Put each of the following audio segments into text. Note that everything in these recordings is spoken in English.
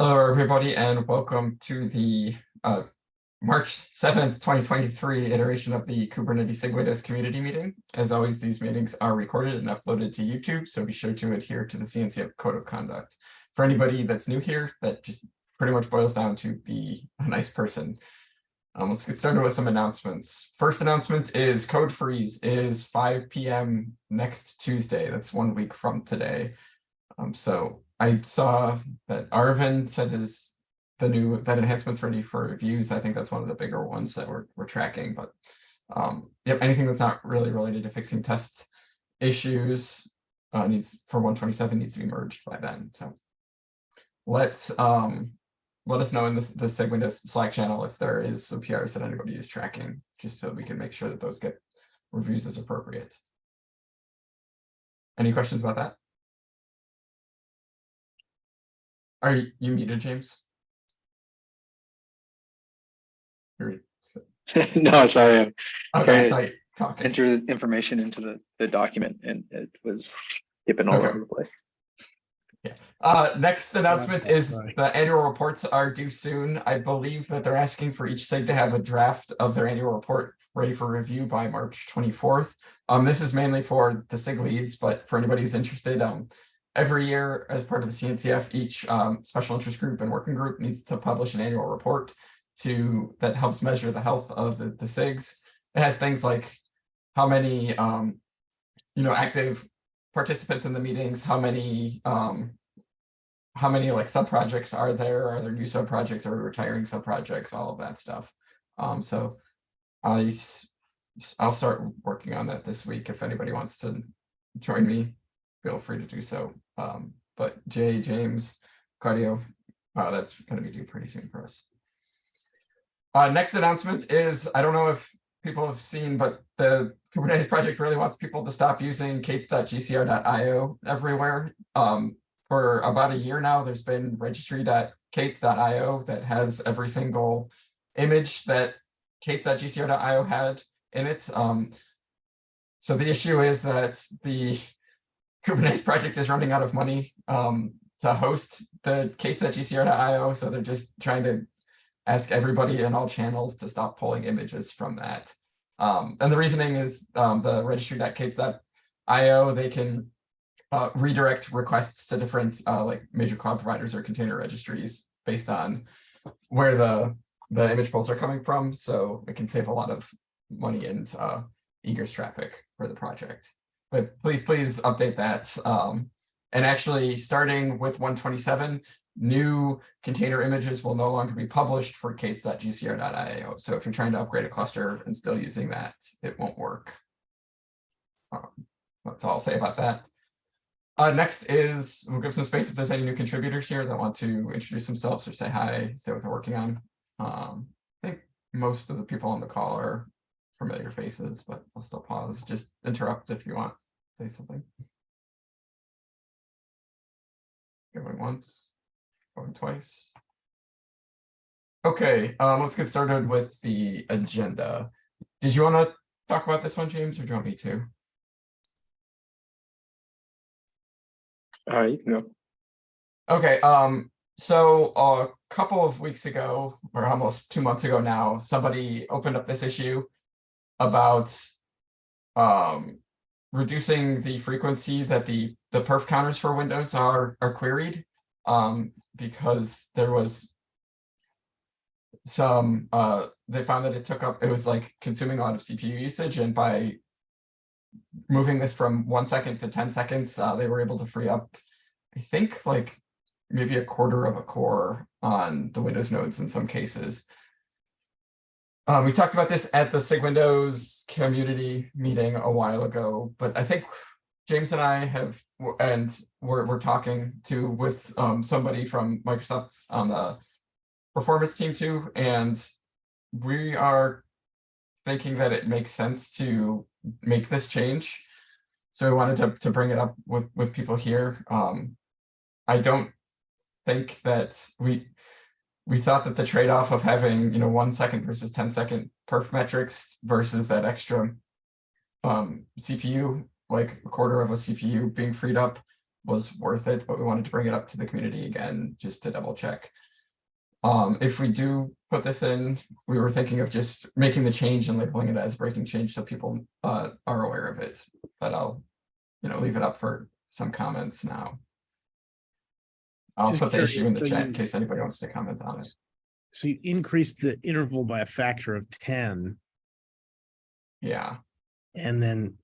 Hello, everybody, and welcome to the March 7th, 2023 iteration of the Kubernetes SIG-Windows community meeting. As always, these meetings are recorded and uploaded to YouTube, so be sure to adhere to the CNCF Code of Conduct. For anybody that's new here, that just pretty much boils down to be a nice person. Let's get started with some announcements. First announcement is Code Freeze is 5 p.m. next Tuesday. That's 1 week from today. So I saw that Arvin said that enhancement's ready for reviews. I think that's one of the bigger ones that we're tracking. But yep, anything that's not really related to fixing test issues needs for 127 needs to be merged by then. So let us know in the SIG-Windows Slack channel if there is some PRs that anybody is tracking, just so we can make sure that those get reviews as appropriate. Any questions about that? Are you muted, James? No, sorry. I'm okay, sorry, talking. Enter the information into the document, and it was skipping all over the place. Yeah. Next announcement is the annual reports are due soon. I believe that they're asking for each SIG to have a draft of their annual report ready for review by March 24th. This is mainly for the SIG leads, but for anybody who's interested, every year, as part of the CNCF, each special interest group and working group needs to publish an annual report that helps measure the health of the SIGs. It has things like how many active participants in the meetings, how many like sub-projects are there new sub-projects, are we retiring sub-projects, all of that stuff. So I'll start working on that this week. If anybody wants to join me, feel free to do so. But Jay, James, Cardio, that's going to be due pretty soon for us. Next announcement is, I don't know if people have seen, but the Kubernetes project really wants people to stop using kates.gcr.io everywhere. For about a year now, there's been registry.kates.io that has every single image that kates.gcr.io had in it. So the issue is that the Kubernetes project is running out of money to host the kates.gcr.io, so they're just trying to ask everybody in all channels to stop pulling images from that. And the reasoning is the registry.kates.io, they can redirect requests to different like major cloud providers or container registries based on where the image pulls are coming from. So it can save a lot of money and egress traffic for the project. But please update that. And actually, starting with 127, new container images will no longer be published for kates.gcr.io. So if you're trying to upgrade a cluster and still using that, it won't work. That's all I'll say about that. Next is, we'll give some space if there's any new contributors here that want to introduce themselves or say hi, say what they're working on. I think most of the people on the call are familiar faces, but I'll still pause. Just interrupt if you want to say something. Going once, going twice. Okay, let's get started with the agenda. Did you want to talk about this one, James, or do you want me to? You can go. Okay, so a couple of weeks ago, or almost 2 months ago now, somebody opened up this issue about reducing the frequency that the perf counters for Windows are queried, because there was some they found that it was like consuming a lot of CPU usage, and by moving this from 1 second to 10 seconds, they were able to free up, I think, like maybe 1/4 of a core on the Windows nodes in some cases. We talked about this at the SIG-Windows community meeting a while ago, but I think James and I we're talking with somebody from Microsoft on the performance team too, and we are thinking that it makes sense to make this change. So we wanted to bring it up with people here. I don't think that we thought that the trade-off of having 1 second versus 10-second perf metrics versus that extra CPU, like 1/4 of a CPU being freed up, was worth it, but we wanted to bring it up to the community again, just to double check. If we do put this in, we were thinking of just making the change and labeling it as breaking change so people are aware of it, but I'll, leave it up for some comments now. I'll Just put the issue in curious, the so chat you- in case anybody wants to comment on it. So you increased the interval by a factor of 10, Yeah. and then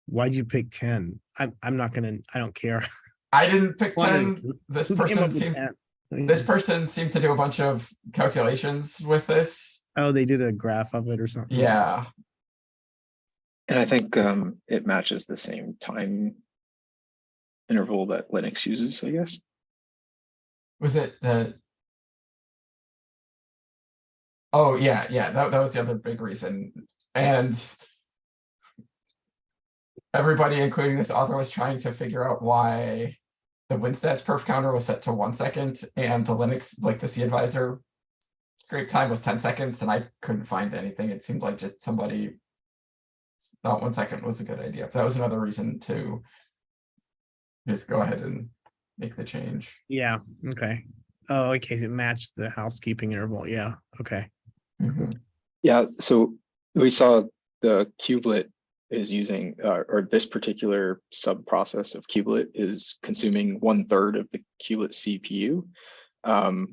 why'd you pick 10? I don't care. I didn't pick Wondering 10. This who came person up with seemed 10? this person seemed to do a bunch of calculations with this. Oh, they did a graph of it or something. Yeah. And I think it matches the same time interval that Linux uses, I guess. Was it the Oh yeah, that was the other big reason. And everybody, including this author, was trying to figure out why the WinStats perf counter was set to 1 second and the Linux, like the C advisor scrape time was 10 seconds, and I couldn't find anything. It seemed like just somebody thought 1 second was a good idea. So that was another reason to just go ahead and make the change. Yeah. Okay. Oh, okay. It matched the housekeeping interval. Yeah. Okay. Mhm. Yeah, so we saw the kubelet is using, or this particular sub process of kubelet is consuming 1/3 of the kubelet CPU,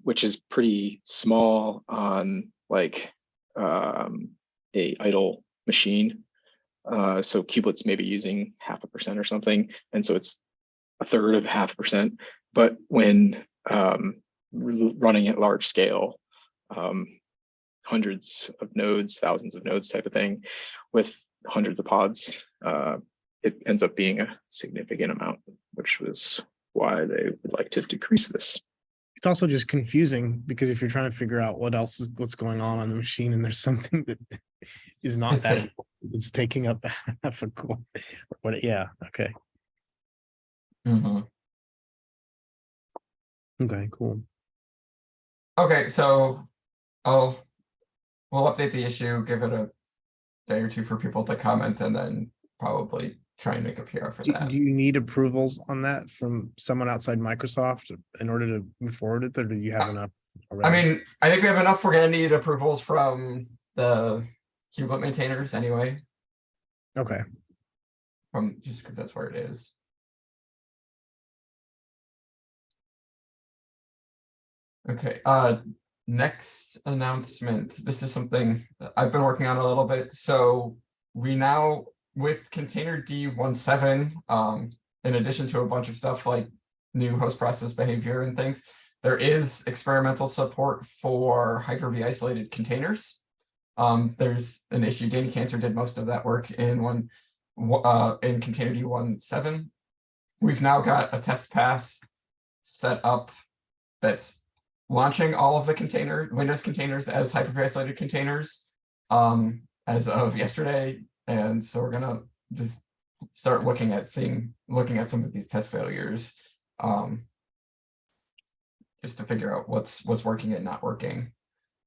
which is pretty small on like a idle machine. So kubelet's maybe using 0.5% or something, and so it's 1/3 of 0.5%. But when running at large scale, hundreds of nodes, thousands of nodes type of thing with hundreds of pods, it ends up being a significant amount, which was why they would like to decrease this. It's also just confusing because if you're trying to figure out what's going on the machine, and there's something that is not Is that it- important, it's taking up half a core. What? Yeah. Okay. Mhm. Okay. Cool. Okay, so we'll update the issue, give it a day or two for people to comment, and then probably try and make a PR for that. Do you need approvals on that from someone outside Microsoft in order to move forward with it, or do you have enough I already? mean, I think we have enough. We're gonna need approvals from the kubelet maintainers anyway, Okay. from just because that's where it is. Okay, next announcement. This is something that I've been working on a little bit. So we now, with container D17, in addition to a bunch of stuff like new host process behavior and things, there is experimental support for Hyper-V isolated containers. There's an issue. Danny Cantor did most of that work in container D17. We've now got a test pass set up that's launching all of the Windows containers as Hyper-V isolated containers as of yesterday. And so we're gonna just start looking at some of these test failures, just to figure out what's working and not working.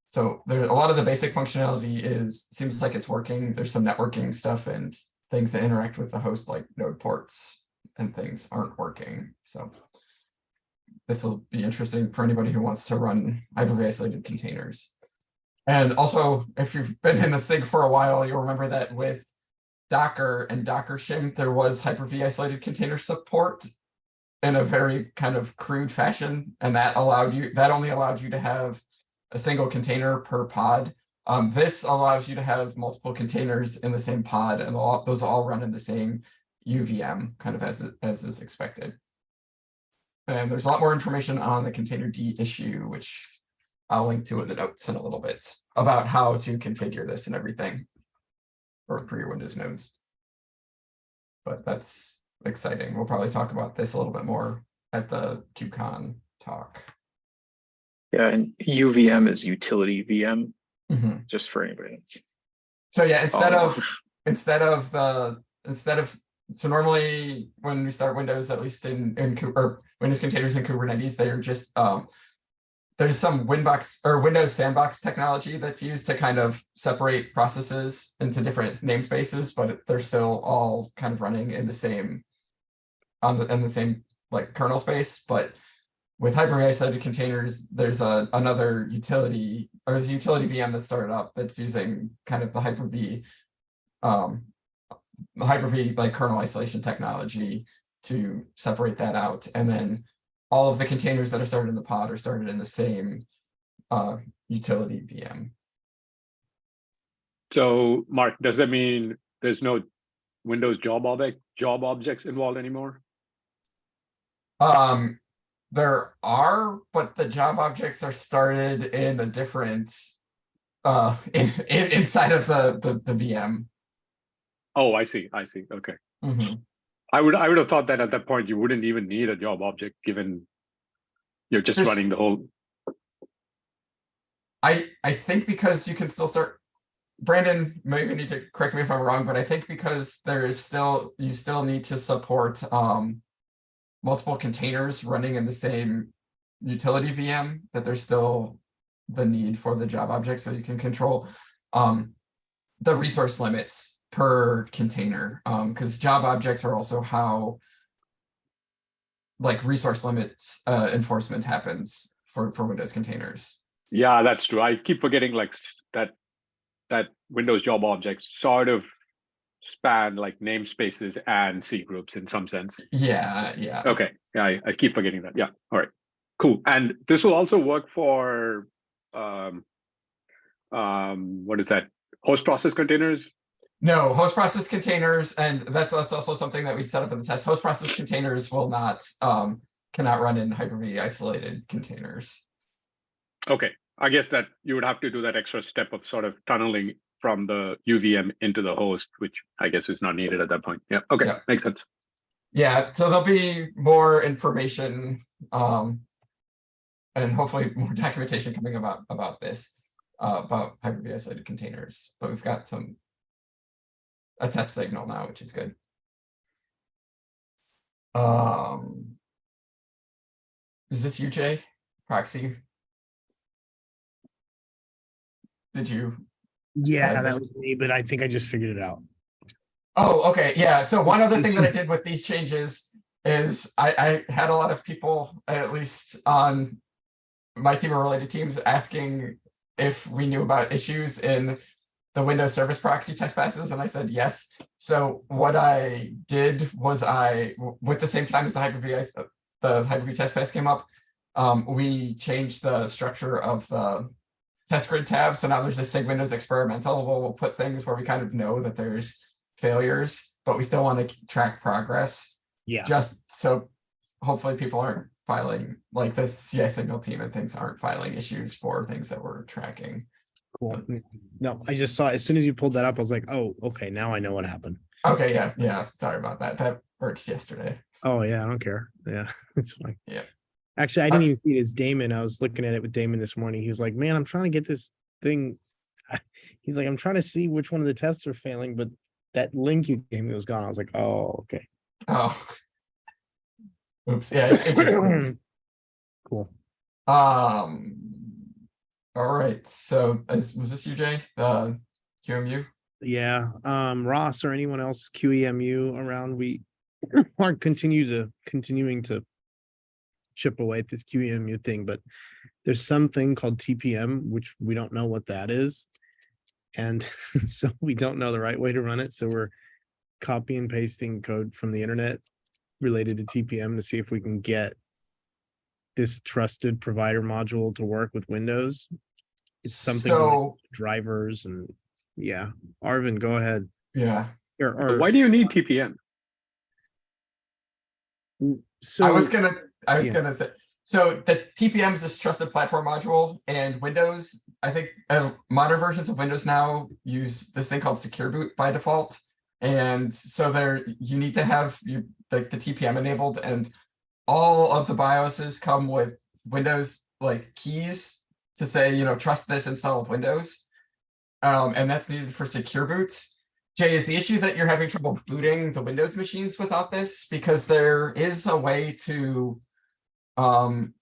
So there, a lot of the basic functionality seems like it's working. There's some networking stuff and things that interact with the host, like node ports and things, aren't working. So this will be interesting for anybody who wants to run Hyper-V isolated containers. And also, if you've been in the SIG for a while, you'll remember that with Docker and Docker shim, there was Hyper-V isolated container support in a very kind of crude fashion, and that only allowed you to have a single container per pod. This allows you to have multiple containers in the same pod, and those all run in the same UVM, kind of as is expected. And there's a lot more information on the container D issue, which I'll link to in the notes in a little bit, about how to configure this and everything for your Windows nodes. But that's exciting. We'll probably talk about this a little bit more at the KubeCon talk. Yeah, and UVM is utility VM, Mhm. just for anybody else. So yeah, Oh. So normally when we start Windows, at least in Windows containers and Kubernetes, they are just there's some Windows sandbox technology that's used to kind of separate processes into different namespaces, but they're still all kind of running in the same in the same like kernel space, but with Hyper-V isolated containers, there's another utility, or there's a utility VM that started up that's using kind of the Hyper-V like kernel isolation technology to separate that out. And then all of the containers that are started in the pod are started in the same utility VM. So Mark, does that mean there's no Windows job objects involved anymore? There are, but the job objects are started in a different inside of the VM. Oh, I see. Okay. Mm-hmm. I would have thought that at that point you wouldn't even need a job object, given you're just running the whole. I think because you can still start. Brandon, maybe need to correct me if I'm wrong, but I think because you still need to support multiple containers running in the same utility VM, that there's still the need for the job object, so you can control the resource limits per container, because job objects are also how like resource limits enforcement happens for Windows containers. Yeah, that's true. I keep forgetting like that Windows job objects sort of span like namespaces and C groups in some sense. Yeah. Okay. Yeah, I keep forgetting that. Yeah. All right. Cool. And this will also work for what is that? Host process containers? No, host process containers, and that's also something that we set up in the test. Host process containers will not cannot run in Hyper-V isolated containers. Okay. I guess that you would have to do that extra step of sort of tunneling from the UVM into the host, which I guess is not needed at that point. Yeah. Okay. Yeah. Makes sense. Yeah. So there'll be more information and hopefully more documentation coming about this, about Hyper-V isolated containers. But we've got a test signal now, which is good. Is this you, Jay? Proxy? Did you? Yeah, that was me, but I think I just figured it out. Oh, okay. Yeah. So one other thing that I did with these changes is I had a lot of people, at least on my team or related teams, asking if we knew about issues in the Windows Service Proxy test passes, and I said yes. So what I did was with the same time as the Hyper-V test pass came up, we changed the structure of the test grid tab. So now there's a SIG-Windows experimental. We'll put things where we kind of know that there's failures, but we still want to track progress. Yeah. Just so hopefully people aren't filing, like the CI signal team and things aren't filing issues for things that we're tracking. Cool. No, I just saw as soon as you pulled that up, I was like, oh, okay, now I know what happened. Okay, yes, yeah. Sorry about that. That worked yesterday. Oh yeah, I don't care. Yeah, it's fine. Yeah. Actually, I didn't even see it as Damon. I was looking at it with Damon this morning. He was like, man, I'm trying to get this thing. He's like, I'm trying to see which one of the tests are failing, but that link you gave me was gone. I was like, oh, okay. Oh. Oops. Yeah. It just cool. All right. So was this you, Jay? QEMU? Yeah. Ross or anyone else QEMU around? We are continuing to chip away at this QEMU thing, but there's something called TPM, which we don't know what that is. And so we don't know the right way to run it. So we're copy and pasting code from the internet related to TPM to see if we can get this trusted provider module to work with Windows. It's something like drivers and yeah. Arvin, go ahead. Yeah. Why do you need TPM? So I was gonna say, so the TPM is this trusted platform module, and Windows, I think modern versions of Windows now use this thing called Secure Boot by default. And so you need to have the TPM enabled, and all of the BIOSes come with Windows like keys to say, trust this install of Windows. And that's needed for Secure Boot. Jay, is the issue that you're having trouble booting the Windows machines without this? Because there is a way to, through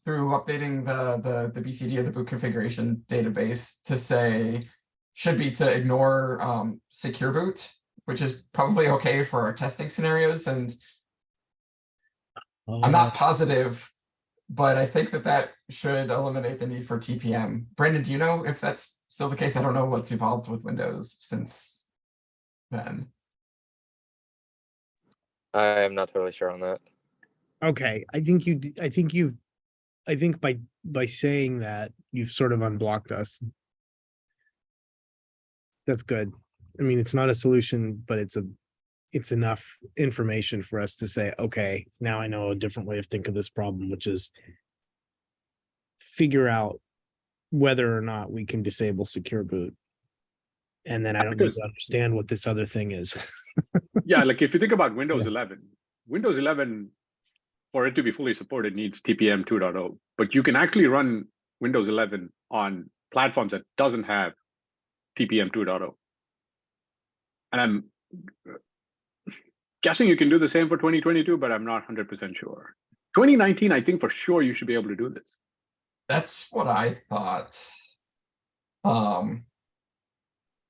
updating the BCD or the boot configuration database to say, should be to ignore Secure Boot, which is probably okay for our testing scenarios. And I'm not positive, but I think that should eliminate the need for TPM. Brandon, do you know if that's still the case? I don't know what's evolved with Windows since then. I am not totally sure on that. Okay, I think you. I think by saying that you've sort of unblocked us. That's good. I mean, it's not a solution, but it's enough information for us to say, okay, now I know a different way of thinking of this problem, which is figure out whether or not we can disable secure boot. And then I don't need Because- to understand what this other thing is. Yeah, like if you think about Windows 11, Windows 11, for it to be fully supported, needs TPM 2.0. But you can actually run Windows 11 on platforms that doesn't have TPM 2.0. And I'm guessing you can do the same for 2022, but I'm not 100% sure. 2019, I think for sure you should be able to do this. That's what I thought.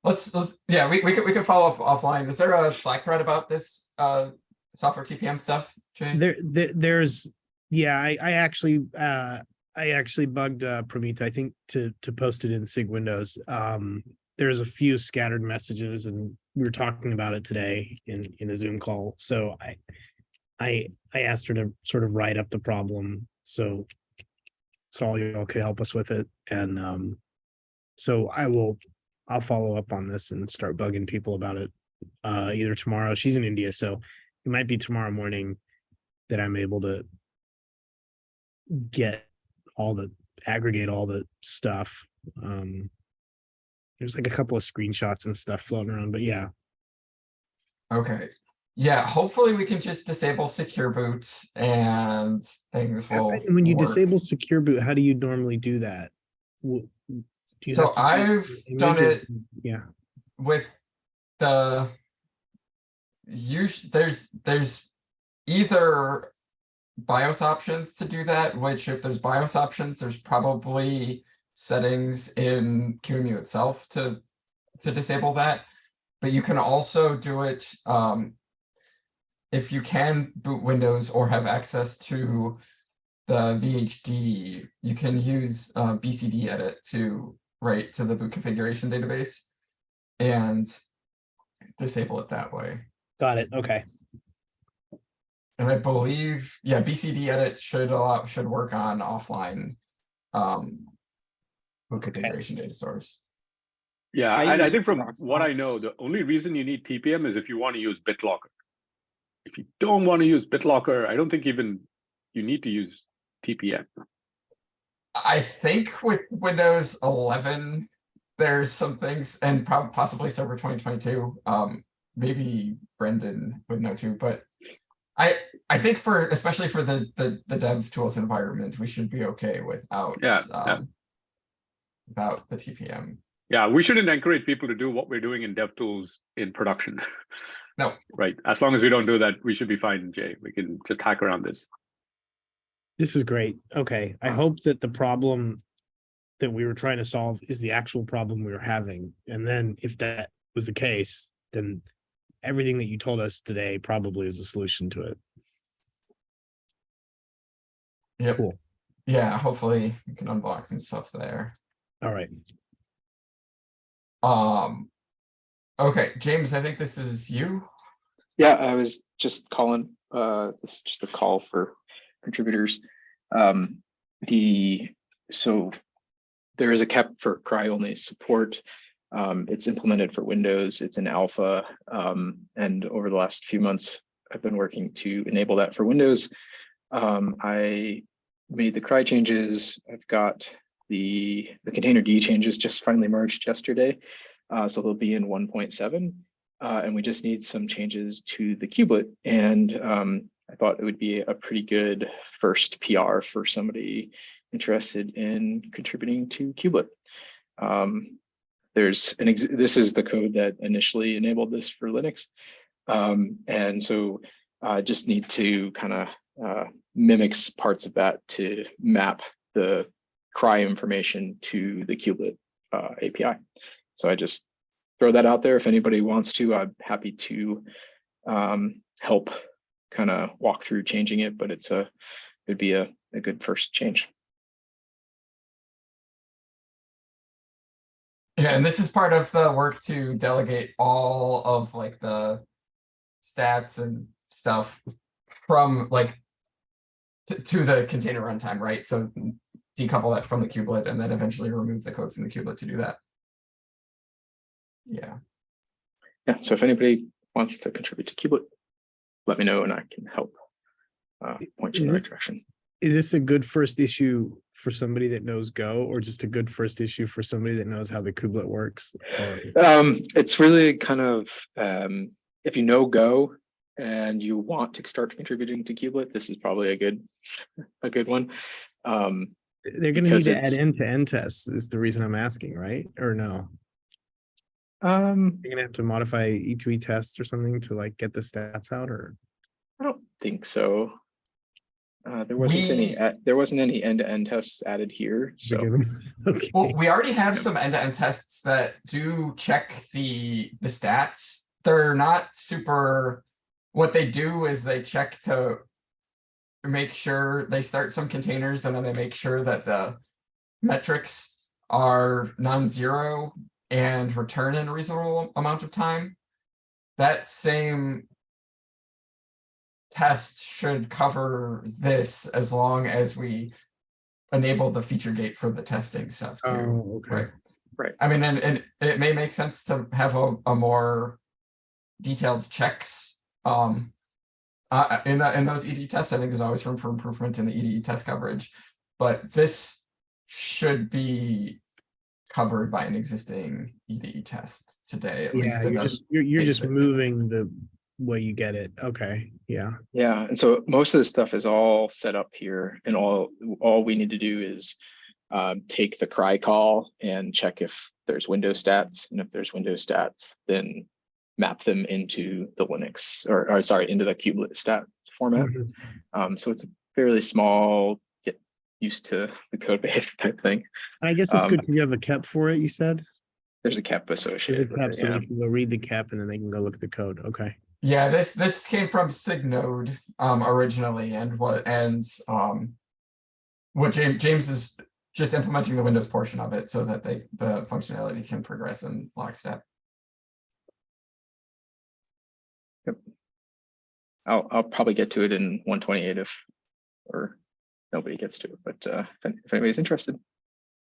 Let's yeah, we could follow up offline. Is there a Slack thread about this software TPM stuff, Jay? There's yeah, I actually bugged Pramita, I think, to post it in SIG-Windows. There's a few scattered messages, and we were talking about it today in a Zoom call. So I asked her to sort of write up the problem, so all y'all could help us with it. And so I'll follow up on this and start bugging people about it either tomorrow. She's in India, so it might be tomorrow morning that I'm able to aggregate all the stuff. There's like a couple of screenshots and stuff floating around, but yeah. Okay. Yeah, hopefully we can just disable secure boots and things will And when you work. disable secure boot, how do you normally do that? Do you So have to do I've an done image or- it Yeah. with the there's either BIOS options to do that, which if there's BIOS options, there's probably settings in QEMU itself to disable that. But you can also do it if you can boot Windows or have access to the VHD, you can use BCD edit to write to the boot configuration database and disable it that way. Got it. Okay. And I believe, yeah, BCD edit should work on offline boot configuration data stores. Yeah, I and I use think from Dropbox. what I know, the only reason you need TPM is if you want to use BitLocker. If you don't want to use BitLocker, I don't think even you need to use TPM. I think with Windows 11, there's some things, and possibly Server 2022. Maybe Brendan would know too, but I think especially for the dev tools environment, we should be okay without without the TPM. Yeah, we shouldn't encourage people to do what we're doing in DevTools in production. No. Right. As long as we don't do that, we should be fine, Jay. We can just hack around this. This is great. Okay. I hope that the problem that we were trying to solve is the actual problem we were having. And then if that was the case, then everything that you told us today probably is a solution to it. Yep. Cool. Yeah, hopefully we can unblock some stuff there. All right. Okay, James, I think this is you. Yeah, I was just calling. This is just a call for contributors. So there is a cap for cry only support. It's implemented for Windows. It's in alpha, and over the last few months, I've been working to enable that for Windows. I made the cry changes. I've got the container D changes just finally merged yesterday. So they'll be in 1.7, and we just need some changes to the kubelet. And I thought it would be a pretty good first PR for somebody interested in contributing to kubelet. This is the code that initially enabled this for Linux. And so I just need to kind of mimics parts of that to map the cry information to the kubelet API. So I just throw that out there. If anybody wants to, I'm happy to help kind of walk through changing it, but it'd be a good first change. Yeah, and this is part of the work to delegate all of like the stats and stuff from like to the container runtime, right? So decouple that from the kubelet and then eventually remove the code from the kubelet to do that. Yeah. Yeah, so if anybody wants to contribute to kubelet, let me know and I can help point you in the right direction. Is this a good first issue for somebody that knows Go, or just a good first issue for somebody that knows how the kubelet works? Or... It's really kind of, if you know Go and you want to start contributing to kubelet, this is probably a good one. They're going to need to add end-to-end tests is the reason I'm asking, right? Or no? You're gonna have to modify E2E tests or something to like get the stats out, or I don't think so. There wasn't any end-to-end tests added here. So okay. Well, we already have some end-to-end tests that do check the stats. They're not super. What they do is they check to make sure they start some containers and then they make sure that the metrics are non-zero and return in a reasonable amount of time. That same test should cover this as long as we enable the feature gate for the testing stuff too. Oh, okay. Right. I mean, and it may make sense to have a more detailed checks. In those EDE tests, I think there's always room for improvement in the EDE test coverage, but this should be covered by an existing EDE test today. At least you're just moving the way you get it. Okay. Yeah. Yeah, and so most of the stuff is all set up here, and all we need to do is take the cry call and check if there's Windows stats, and if there's Windows stats, then map them into the Linux or sorry, into the kubelet stat format. Mm-hmm. So it's a fairly small, get used to the code base type thing. And I guess it's good because you have a KEP for it, you said? There's a KEP associated There's a KEP, with it, so yeah. they can go read the KEP and then they can go look at the code. Okay. Yeah, this came from SIG-Node originally, and what James is just implementing the Windows portion of it so that the functionality can progress in lockstep. Yep. I'll probably get to it in 128 or nobody gets to it, but if anybody's interested,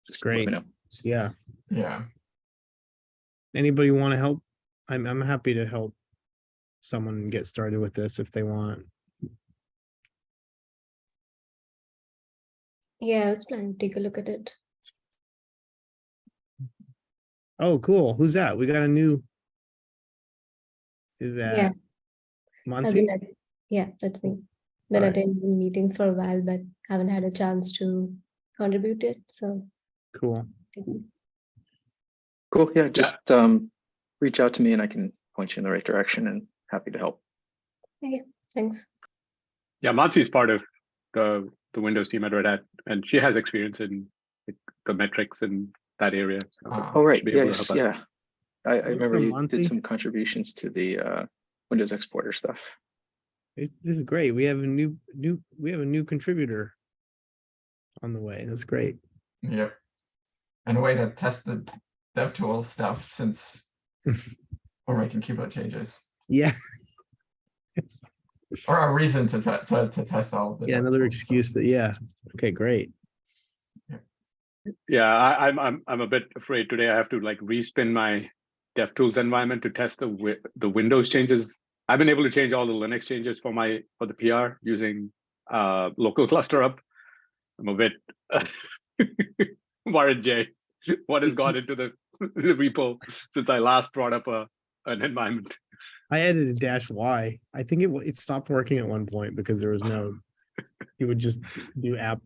It's just great. let me know. Yeah. Yeah. Anybody want to help? I'm happy to help someone get started with this if they want. Yeah, I was planning to take a look at it. Oh, cool. Who's that? We got a new. Is that Yeah. Monty? Yeah, that's me. Been Right. attending meetings for a while, but haven't had a chance to contribute it. So Cool. Cool. Yeah, just reach out to me and I can point you in the right direction, and happy to help. okay, thanks. Yeah, Mansi is part of the Windows team at Red Hat, and she has experience in the metrics in that area. So Oh, right. be able to Yes. help out. Yeah. I remember you Monty? did some contributions to the Windows exporter stuff. This is great. We have a new contributor on the way. That's great. Yep. And a way to test the DevTools stuff since we're making kubelet changes, Yeah. or a reason to test all of the. Yeah. Another DevTools excuse stuff. that. Yeah. Okay. Great. Yeah, I'm a bit afraid today. I have to like respin my DevTools environment to test the Windows changes. I've been able to change all the Linux changes for the PR using local cluster up. I'm a bit worried, Jay. What has gone into the repo since I last brought up an environment? I added a -y. I think it stopped working at one point because there was no. You would just do app.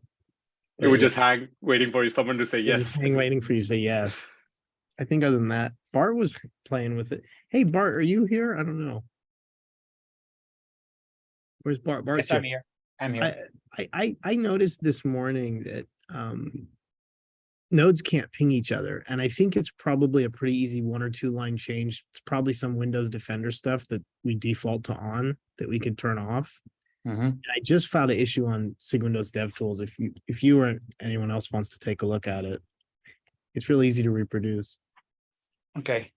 It would just hang, waiting for someone to say yes. Just hang waiting for you to say yes. I think other than that, Bart was playing with it. Hey, Bart, are you here? I don't know. Where's Bart? Bart's Yes, I'm here. I'm here. I noticed this morning that nodes can't ping each other. And I think it's probably a pretty easy 1 or 2 line change. It's probably some Windows Defender stuff that we default to on that we could turn off. I just filed an issue on SIG-Windows DevTools. If you or anyone else wants to take a look at it, it's really easy to reproduce. Okay.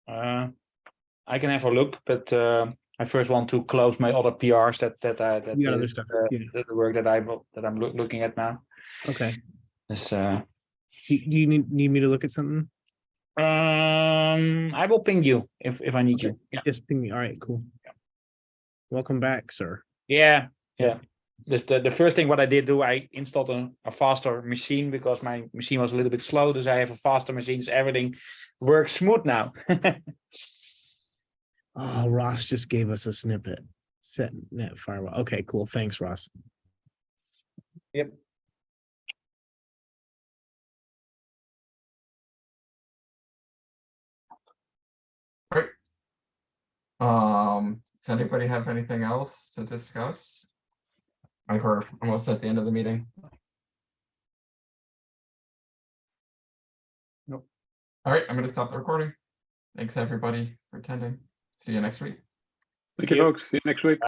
I can have a look, but I first want to close my other PRs that You got other is, stuff, uh, yeah. the work that I'm looking at now. Okay. This, Do you need me to look at something? I will ping you if I need you. Yeah. Just ping me. All right, cool. Welcome back, sir. Yeah. This the first thing what I did do, I installed a faster machine because my machine was a little bit slow. So I have a faster machine, so everything works smooth now. Oh, Ross just gave us a snippet. Set net firewall. Okay, cool. Thanks, Ross. Yep. Great. Does anybody have anything else to discuss? I think we're almost at the end of the meeting. Nope. All right, I'm gonna stop the recording. Thanks, everybody, for attending. See you next week. Thank you, folks. See you next week.